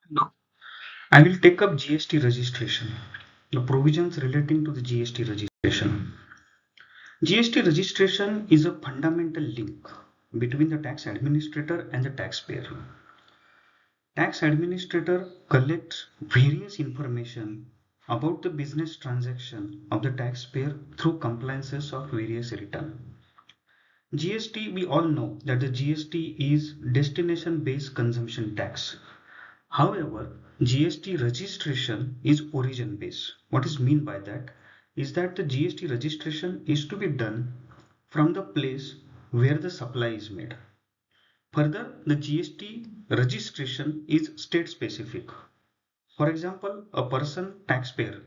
Now, I will take up GST registration, the provisions relating to the GST registration. GST registration is a fundamental link between the tax administrator and the taxpayer. Tax administrator collects various information about the business transaction of the taxpayer through compliances of various return. GST, we all know that the GST is destination based consumption tax. However, GST registration is origin based. What is mean by that is that the GST registration is to be done from the place where the supply is made. Further, the GST registration is state specific. For example, a person taxpayer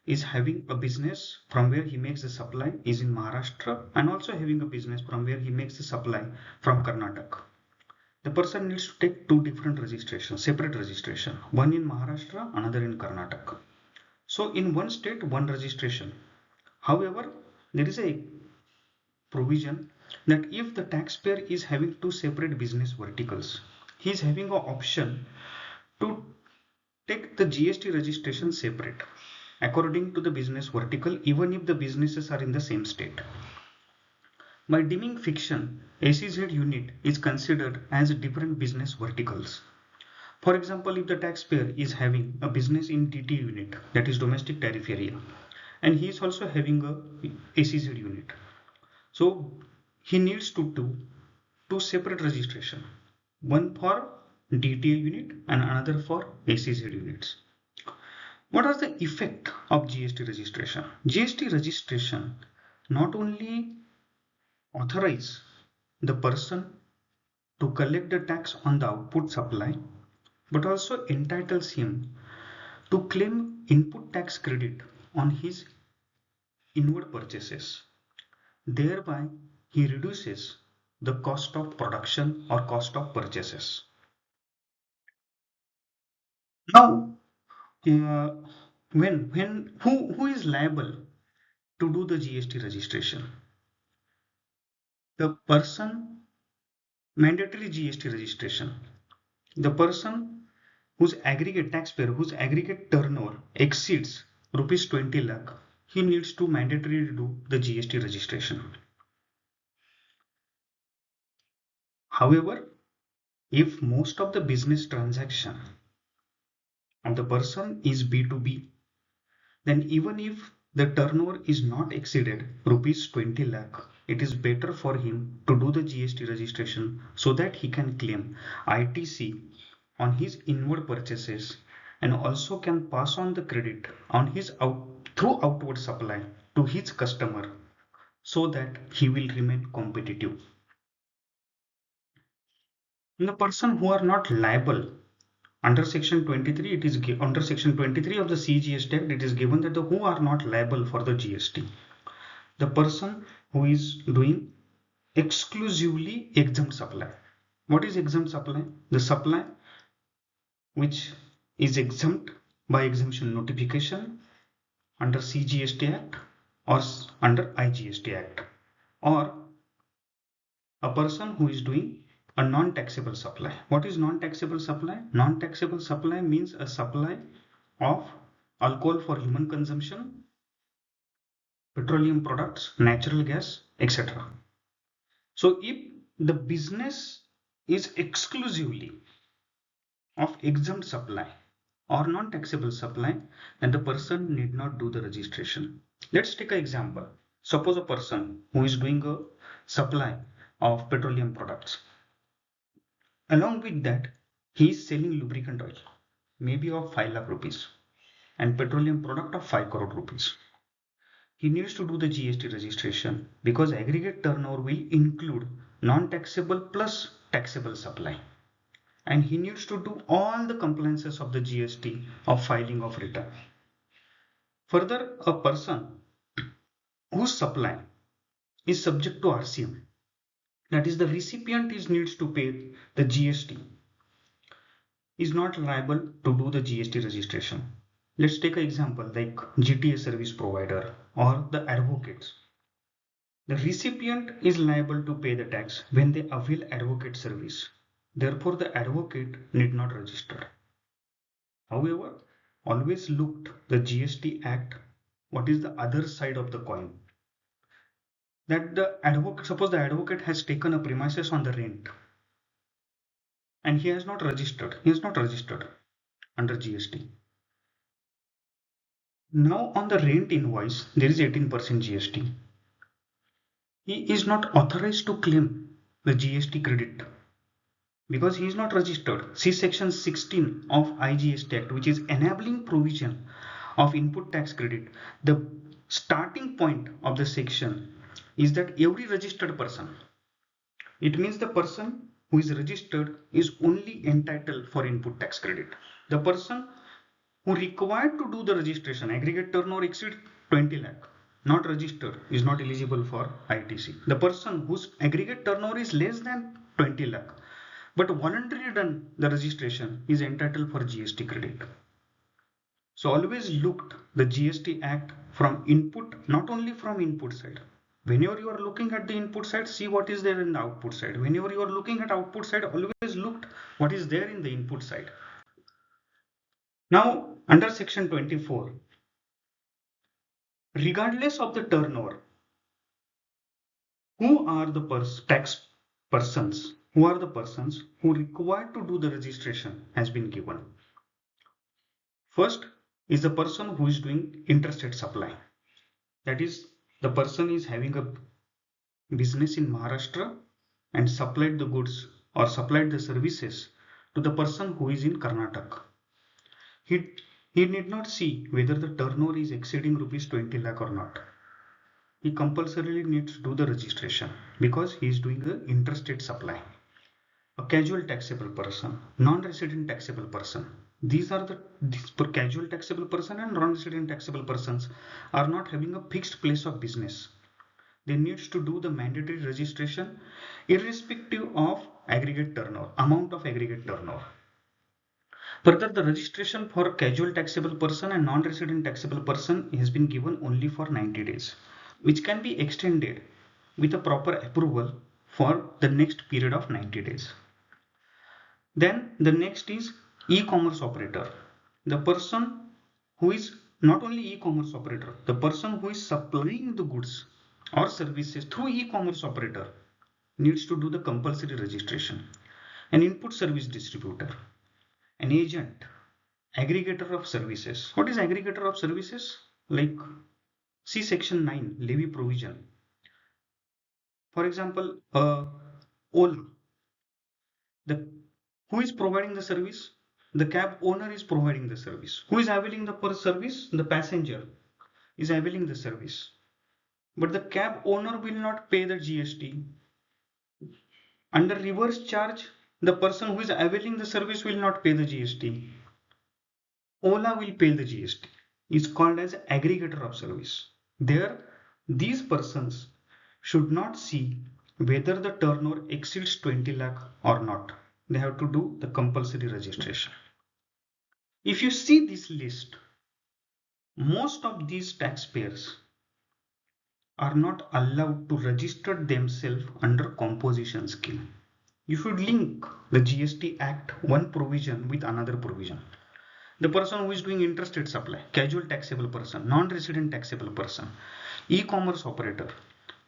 is having a business from where he makes the supply is in Maharashtra and also having a business from where he makes the supply from Karnataka. The person needs to take two different registrations, separate registration, one in Maharashtra, another in Karnataka. So in one state, one registration. However, there is a provision that if the taxpayer is having two separate business verticals, he is having an option to take the GST registration separate according to the business vertical, even if the businesses are in the same state. By deeming fiction, SEZ unit is considered as different business verticals. For example, if the taxpayer is having a business in DT unit, that is domestic tariff area, and he is also having a SEZ unit. So he needs to do two separate registration, one for DTA unit and another for SEZ units. What are the effect of GST registration? GST registration not only authorize the person to collect the tax on the output supply, but also entitles him to claim input tax credit on his inward purchases. Thereby, he reduces the cost of production or cost of purchases. Now, who is liable to do the GST registration? The person mandatory GST registration. The person whose aggregate taxpayer whose aggregate turnover exceeds rupees 20 lakh, he needs to mandatorily do the GST registration. However, if most of the business transaction of the person is B2B, then even if the turnover is not exceeded rupees 20 lakh, it is better for him to do the GST registration so that he can claim ITC on his inward purchases and also can pass on the credit on his through outward supply to his customer so that he will remain competitive. And the person who are not liable under section 23, it is under section 23 of the CGST Act, it is given that the who are not liable for the GST. The person who is doing exclusively exempt supply. What is exempt supply? The supply which is exempt by exemption notification under CGST Act or under IGST Act, or a person who is doing a non-taxable supply. What is non-taxable supply? Non-taxable supply means a supply of alcohol for human consumption, petroleum products, natural gas, etc. So if the business is exclusively of exempt supply or non-taxable supply, then the person need not do the registration. Let's take an example. Suppose a person who is doing a supply of petroleum products. Along with that, he is selling lubricant oil, maybe of 5 lakh rupees, and petroleum product of 5 crore rupees. He needs to do the GST registration because aggregate turnover will include non-taxable plus taxable supply. And he needs to do all the compliances of the GST of filing of return. Further, a person whose supply is subject to RCM, that is the recipient is needs to pay the GST, is not liable to do the GST registration. Let's take an example like GTA service provider or the advocates. The recipient is liable to pay the tax when they avail advocate service. Therefore, the advocate need not register. However, always looked the GST Act, what is the other side of the coin? That the advocate, suppose the advocate has taken a premises on the rent and he has not registered under GST. Now on the rent invoice, there is 18% GST. He is not authorized to claim the GST credit because he is not registered. See section 16 of IGST Act, which is enabling provision of input tax credit. The starting point of the section is that every registered person, it means the person who is registered is only entitled for input tax credit. The person who required to do the registration, aggregate turnover exceeds 20 lakh, not registered, is not eligible for ITC. The person whose aggregate turnover is less than 20 lakh but voluntarily done the registration is entitled for GST credit. So always looked the GST Act from input, not only from input side. Whenever you are looking at the input side, see what is there in the output side. Whenever you are looking at output side, always looked what is there in the input side. Now under section 24, regardless of the turnover, who are the tax persons? Who are the persons who required to do the registration has been given. First is the person who is doing interstate supply. That is, the person is having a business in Maharashtra and supplied the goods or supplied the services to the person who is in Karnataka. He need not see whether the turnover is exceeding rupees 20 lakh or not. He compulsorily needs to do the registration because he is doing the interstate supply. A casual taxable person, non-resident taxable person. These for casual taxable person and non-resident taxable persons are not having a fixed place of business. They need to do the mandatory registration irrespective of aggregate turnover, amount of aggregate turnover. Further, the registration for casual taxable person and non-resident taxable person has been given only for 90 days, which can be extended with a proper approval for the next period of 90 days. Then the next is e-commerce operator. The person who is not only e-commerce operator, the person who is supplying the goods or services through e-commerce operator needs to do the compulsory registration. An input service distributor, an agent, aggregator of services. What is aggregator of services? Like see section 9 levy provision. For example, Ola, the who is providing the service? The cab owner is providing the service. Who is availing the service? The passenger is availing the service. But the cab owner will not pay the GST. Under reverse charge, the person who is availing the service will not pay the GST. Ola will pay the GST. It's called as aggregator of service. There, these persons should not see whether the turnover exceeds 20 lakh or not. They have to do the compulsory registration. If you see this list, most of these taxpayers are not allowed to register themselves under composition scheme. You should link the GST Act one provision with another provision. The person who is doing interstate supply, casual taxable person, non-resident taxable person, e-commerce operator,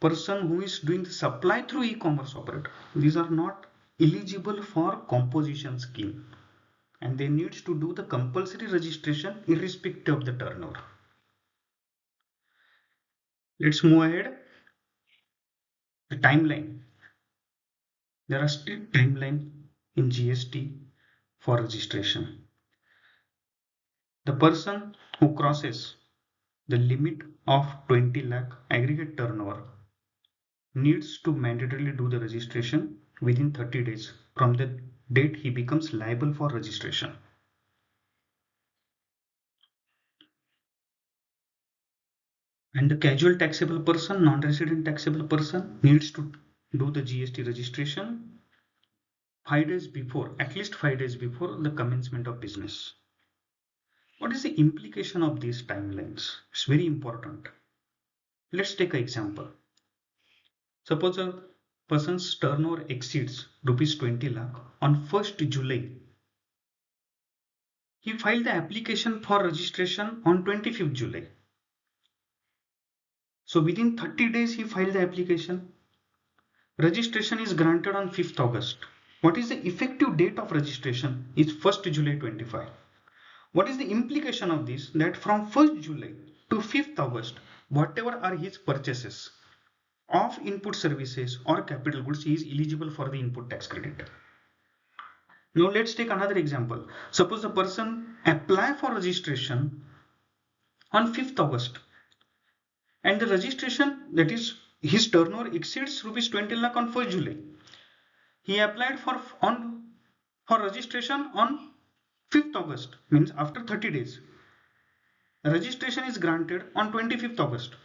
person who is doing the supply through e-commerce operator, these are not eligible for composition scheme and they need to do the compulsory registration irrespective of the turnover. Let's move ahead. The timeline. There are strict timeline in GST for registration. The person who crosses the limit of 20 lakh aggregate turnover needs to mandatorily do the registration within 30 days from the date he becomes liable for registration. And the casual taxable person, non-resident taxable person needs to do the GST registration 5 days before, at least 5 days before the commencement of business. What is the implication of these timelines? It's very important. Let's take an example. Suppose a person's turnover exceeds rupees 20 lakh on 1st July. He filed the application for registration on 25th July. So within 30 days he filed the application. Registration is granted on 5th August. What is the effective date of registration? Is 1st July 25. What is the implication of this? That from 1st July to 5th August, whatever are his purchases of input services or capital goods, he is eligible for the input tax credit. Now let's take another example. Suppose the person apply for registration on 5th August and the registration, that is his turnover exceeds rupees 20 lakh on 1st July. He applied for registration on 5th August, means after 30 days. Registration is granted on 25th August.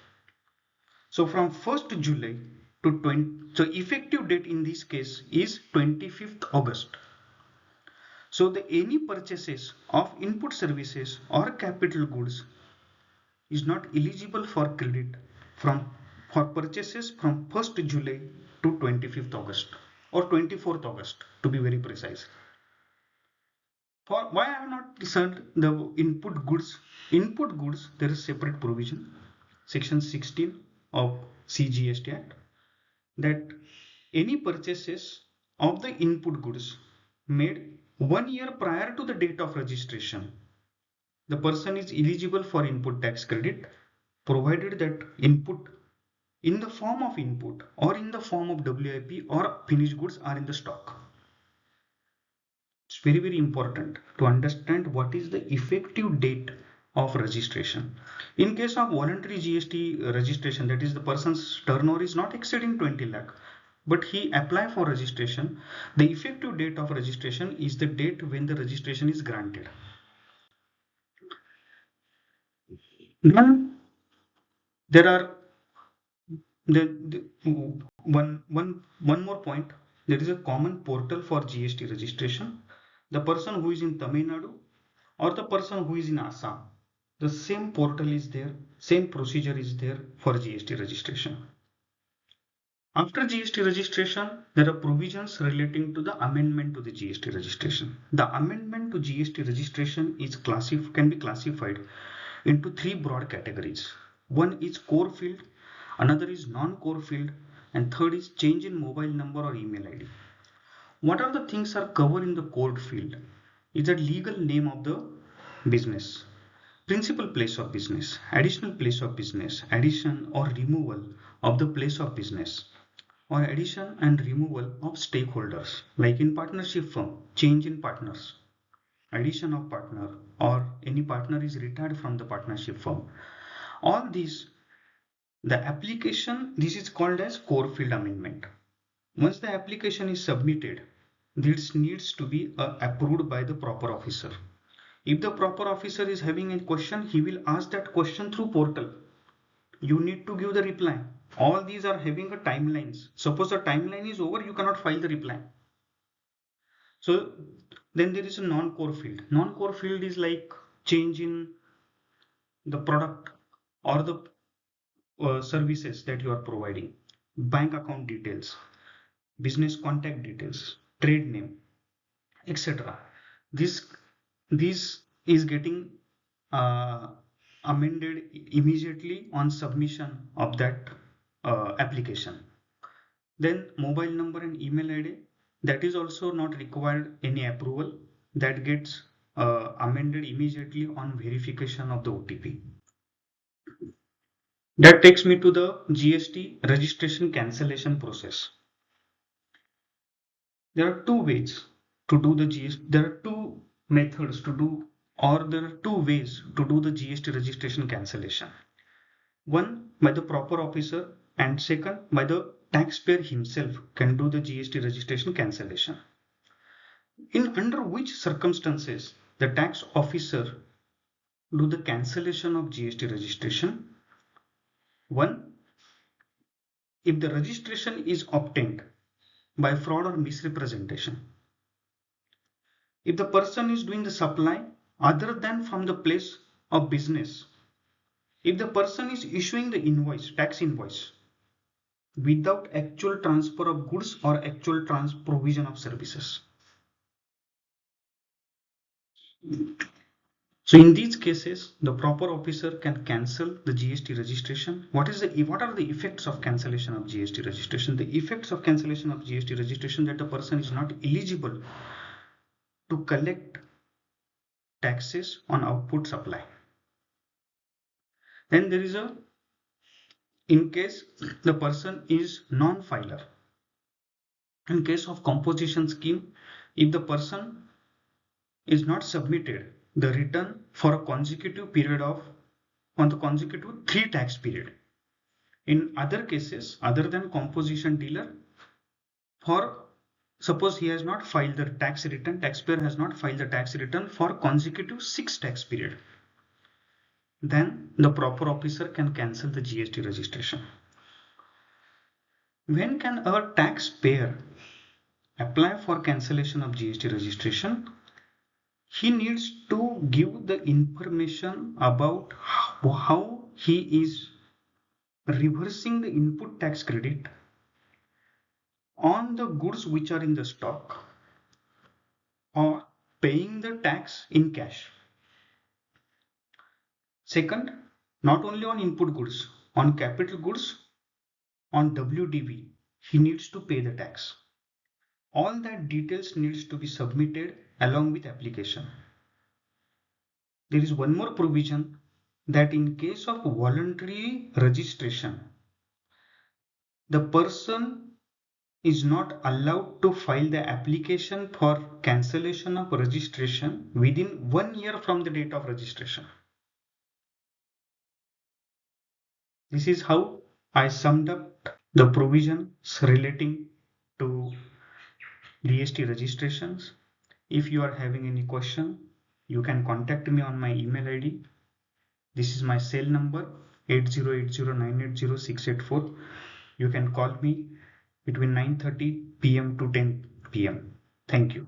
So from 1st July to 20, so effective date in this case is 25th August. So the any purchases of input services or capital goods is not eligible for credit for purchases from 1st July to 25th August or 24th August to be very precise. For why I have not said the input goods? Input goods, there is separate provision, section 16 of CGST Act, that any purchases of the input goods made 1 year prior to the date of registration, the person is eligible for input tax credit, provided that input in the form of input or in the form of WIP or finished goods are in the stock. It's very, very important to understand what is the effective date of registration. In case of voluntary GST registration, that is the person's turnover is not exceeding 20 lakh, but he apply for registration, the effective date of registration is the date when the registration is granted. Then there are one more point. There is a common portal for GST registration. The person who is in Tamil Nadu or the person who is in Assam, the same portal is there, same procedure is there for GST registration. After GST registration, there are provisions relating to the amendment to the GST registration. The amendment to GST registration is can be classified into three broad categories. One is core field, another is non-core field, and third is change in mobile number or email ID. What are the things are covered in the core field? Is the legal name of the business, principal place of business, additional place of business, addition or removal of the place of business, or addition and removal of stakeholders, like in partnership firm, change in partners, addition of partner, or any partner is retired from the partnership firm. All these, the application, this is called as core field amendment. Once the application is submitted, this needs to be approved by the proper officer. If the proper officer is having a question, he will ask that question through portal. You need to give the reply. All these are having a timelines. Suppose the timeline is over, you cannot file the reply. So then there is a non-core field. Non-core field is like change in the product or the services that you are providing, bank account details, business contact details, trade name, etc. This is getting amended immediately on submission of that application. Then mobile number and email ID, that is also not required any approval, that gets amended immediately on verification of the OTP. That takes me to the GST registration cancellation process. There are two ways to do the GST. There are two methods to do, or there are two ways to do the GST registration cancellation. One by the proper officer, and second by the taxpayer himself can do the GST registration cancellation. In under which circumstances the tax officer do the cancellation of GST registration? One, if the registration is obtained by fraud or misrepresentation. If the person is doing the supply other than from the place of business. If the person is issuing the invoice, tax invoice, without actual transfer of goods or actual provision of services. So in these cases, the proper officer can cancel the GST registration. What are the effects of cancellation of GST registration? The effects of cancellation of GST registration that the person is not eligible to collect taxes on output supply. Then there is in case the person is non-filer. In case of composition scheme, if the person is not submitted the return for a consecutive period on the consecutive 3 tax period. In other cases, other than composition dealer, for suppose he has not filed the tax return, taxpayer has not filed the tax return for consecutive 6 tax period, then the proper officer can cancel the GST registration. When can a taxpayer apply for cancellation of GST registration? He needs to give the information about how he is reversing the input tax credit on the goods which are in the stock or paying the tax in cash. Second, not only on input goods, on capital goods, on WDV, he needs to pay the tax. All that details needs to be submitted along with application. There is one more provision that in case of voluntary registration, the person is not allowed to file the application for cancellation of registration within 1 year from the date of registration. This is how I summed up the provisions relating to GST registrations. If you are having any question, you can contact me on my email ID. This is my cell number 8080980684. You can call me between 9:30 p.m. to 10 p.m. Thank you.